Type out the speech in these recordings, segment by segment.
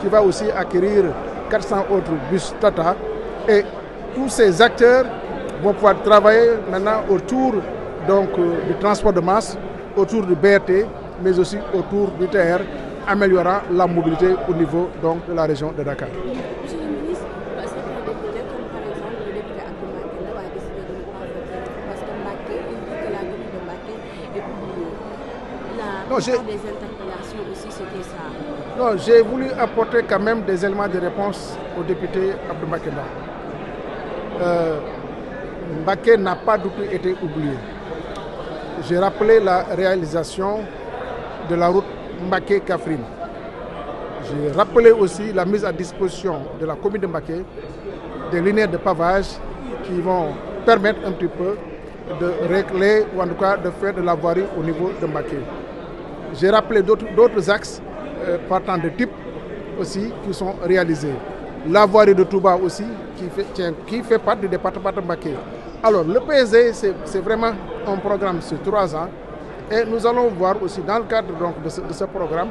qui va aussi acquérir 400 autres bus Tata. Et tous ces acteurs vont pouvoir travailler maintenant autour du transport de masse, autour du BRT, mais aussi autour du TR, améliorant la mobilité au niveau de la région de Dakar. Monsieur le ministre, certains députés, comme par exemple le député Abdoulaye Mbacké, a décidé de ne pas voter parce que Mbacké, il dit que la commune de Mbacké est oubliée. Des interpellations aussi, c'était ça. Non, j'ai voulu apporter quand même des éléments de réponse au député Abdoulaye Mbacké. Mbacké n'a pas du tout été oublié. J'ai rappelé la réalisation de la route Mbacké-Kaffrine. J'ai rappelé aussi la mise à disposition de la commune de Mbacké des linéaires de pavage qui vont permettre un petit peu de régler ou en tout cas de faire de la voirie au niveau de Mbacké. J'ai rappelé d'autres axes partant de type aussi qui sont réalisés. La voirie de Touba aussi qui fait partie du département de Mbacké. Alors le PSD c'est vraiment un programme sur 3 ans et nous allons voir aussi dans le cadre de ce programme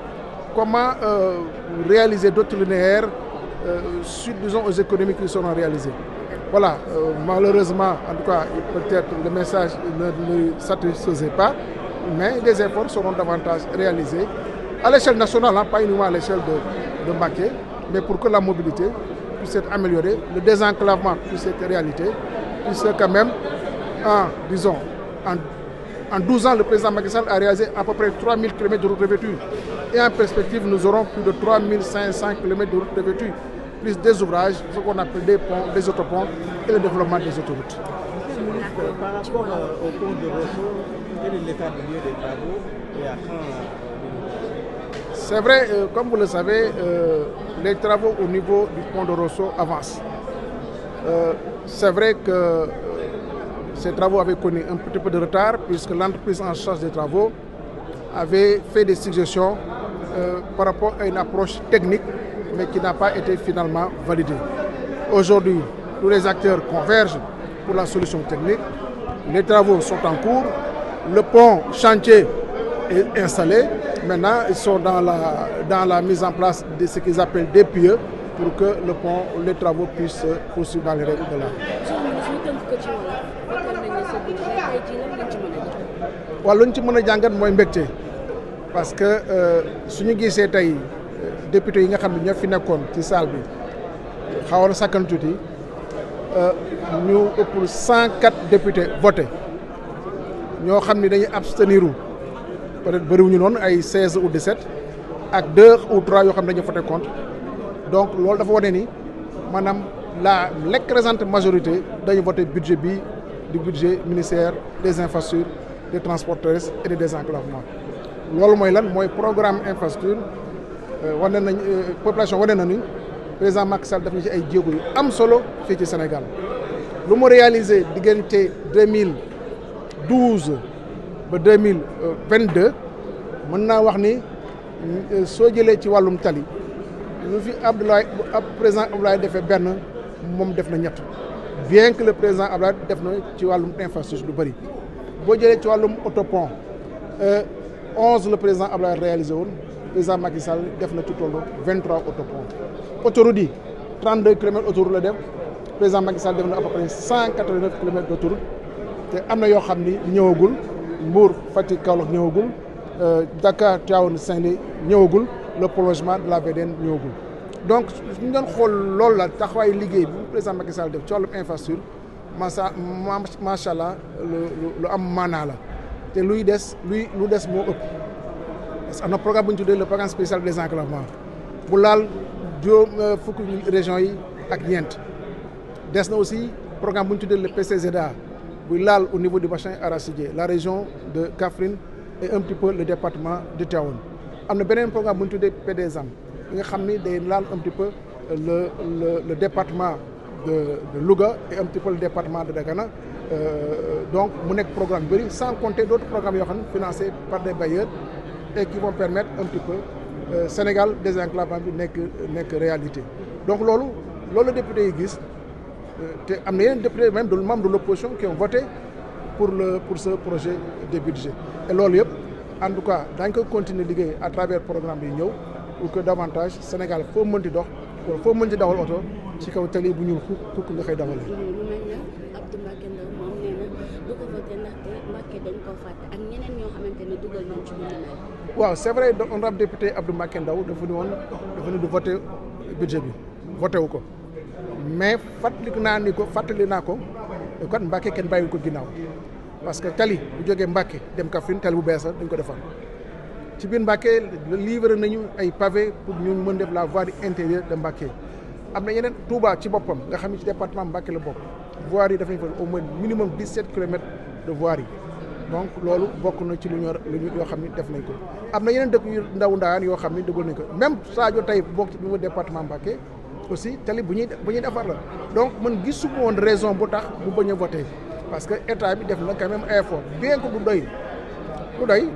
comment réaliser d'autres linéaires suite disons aux économies qui seront réalisées. Voilà, malheureusement en tout cas peut-être le message ne le satisfaisait pas, mais des efforts seront davantage réalisés à l'échelle nationale, pas uniquement à l'échelle de Mbacké, mais pour que la mobilité puisse être améliorée, le désenclavement puisse être réalité, puisque quand même, en 12 ans, le président Macky Sall a réalisé à peu près 3000 km de routes revêtues. Et en perspective, nous aurons plus de 3500 km de routes revêtues, plus des ouvrages, ce qu'on appelle des ponts, des autoponts et le développement des autoroutes. Par rapport au pont de Rosso, quel est l'état du lieu des travaux et à quand? C'est vrai, comme vous le savez, les travaux au niveau du pont de Rosso avancent. C'est vrai que ces travaux avaient connu un petit peu de retard puisque l'entreprise en charge des travaux avait fait des suggestions par rapport à une approche technique mais qui n'a pas été finalement validée. Aujourd'hui, tous les acteurs convergent pour la solution technique. Les travaux sont en cours. Le pont chantier est installé. Maintenant, ils sont dans la mise en place de ce qu'ils appellent des pieux pour que le pont, les travaux puissent se poursuivre dans les règles de l'art. waaw lu ñu ci mën a jàngat mooy mbégte parce que suñu gisee tey député yi nga xam ne ñoo fi nekkoon ci salle bi xawoon na sakkan tuuti ñu ëpp 104 députés voté ñoo xam ni dañuy abstenir peut-être bëriwuñu noonu ay 16 ou 17 ak 2 ou 3 yoo xam ne dañuy voté contre donc loolu dafa wane ni maanaam l'écrasante majorité dañu voté budget bi du budget ministère des infrastructures des transports terrestres et des désenclavements loolu mooy lan mooy programme infrastructure wane nañ population wane na ni président Macky Sall def na ci ay jéego yu am solo fii ci Sénégal lu mu réalisé diggante 2012 ba 2022 mën naa wax ni soo jëlee ci wàllum tali lu fi président Abdoulaye defee benn moom def na ñett bien que le président Abdoulaye def na ci wàllum infrastructure lu bëri boo jëlee ci wàllum autopont 11 le président Abdoulaye réalisé woon président Macky Sall def na ci tollu 23 autopont autoroute yi 32 kilomètres autoroute la def président Macky Sall def na à peu près 189 kilomètres d'autoroute te am na yoo xam ni ñëwagul Mbour Fatick Kaolack ñëwagul Dakar Tivaouane Saint-Louis ñëwagul le prolongement de la VDN ñëwagul donc ñu doon xool loolu la taxawaayu liggéey bi président Macky Sall def ci wàllum infrastructure macha allah lu am maanaa la te lu des moo ëpp parce que am na programme bu ñu tuddee le programme spécial de désenclavement bu laal juróom fukki régions yi ak ñeent des na aussi programme bu ñu tuddee le PCZA buy laal au niveau du bassin arachidier la région de Kaffrine et un petit peu le département de Tivaouane am na beneen programme bu ñu tuddee PDSAM bi nga xam ni day laal un petit peu le département de Louga et un petit peu le département de Dagana donc mu nekk programme yu bëri sans compter d'autres programmes yoo xam ne financés par des bailleurs et qui vont permettre un petit peu Sénégal désenclavement bi nekk réalité donc loolu député yi gis te am na yeneen député même de membres de l'opposition qui ont voté pour ce projet de budget et loolu yëpp en tout cas daañu ko continuer liggéey à travers programme bi ñëw pour que davantage Sénégal foo mënti dox wala foo mënti dawal oto ci kaw tali bu ñuul kukk nga koy dawal. mu mel ne Abdou Mbacké Ndao moom nee na du ko voté ndaxte Mbacké dañ koo fàtte ak ñeneen ñoo xamante ne dugal nañ ci lu mel. waaw c'est vrai honorable député Abdou Mbacké Ndao dafa ni du voté budget bi voté wu ko mais fàttali naa ko kon Mbacké kenn bàyyiwul ko ginnaaw parce que tali bu jógee Mbacké dem Kaffrine tali bu bees la dañ ko defar ci biir Mbacké livré nañu ay pavé pour ñu mën def la voirie intérieure de Mbacké. am na yeneen Touba ci boppam nga xam ne ci département Mbacké la bokk voirie yi dafay fa au moins minimum 17 kilomètres de voirie donc loolu bokk na ci lu ñu yoo xam ne def nañ ko. am na yeneen dëkk yu ndawaan yoo xam ne dëggal nañ ko même Sadio tey bokk ci niveau département Mbacké aussi tali bu ñuy defar la donc man gisuma woon raison bu tax bu bañ a voté parce que état bi def na quand même effort bien que du doy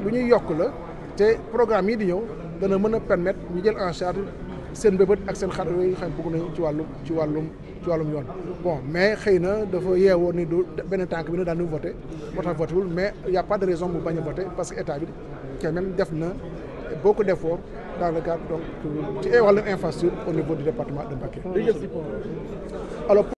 lu ñuy yokk la te programme yi di ñëw dana mën a permettre ñu jël en charge. seen mbébét ak seen xar yooyu xam bëgg nañu ci wàllum yoon bon mais xëy na dafa yeewoo ni du benn tànk bi ne daan nu voté moo tax voté wul mais y a pas de raison bu bañ a voté parce que état bi quand même def na beaucoup d'efforts dans le cadre donc ci wàllum infrastructure au niveau du département de Mbacké. alors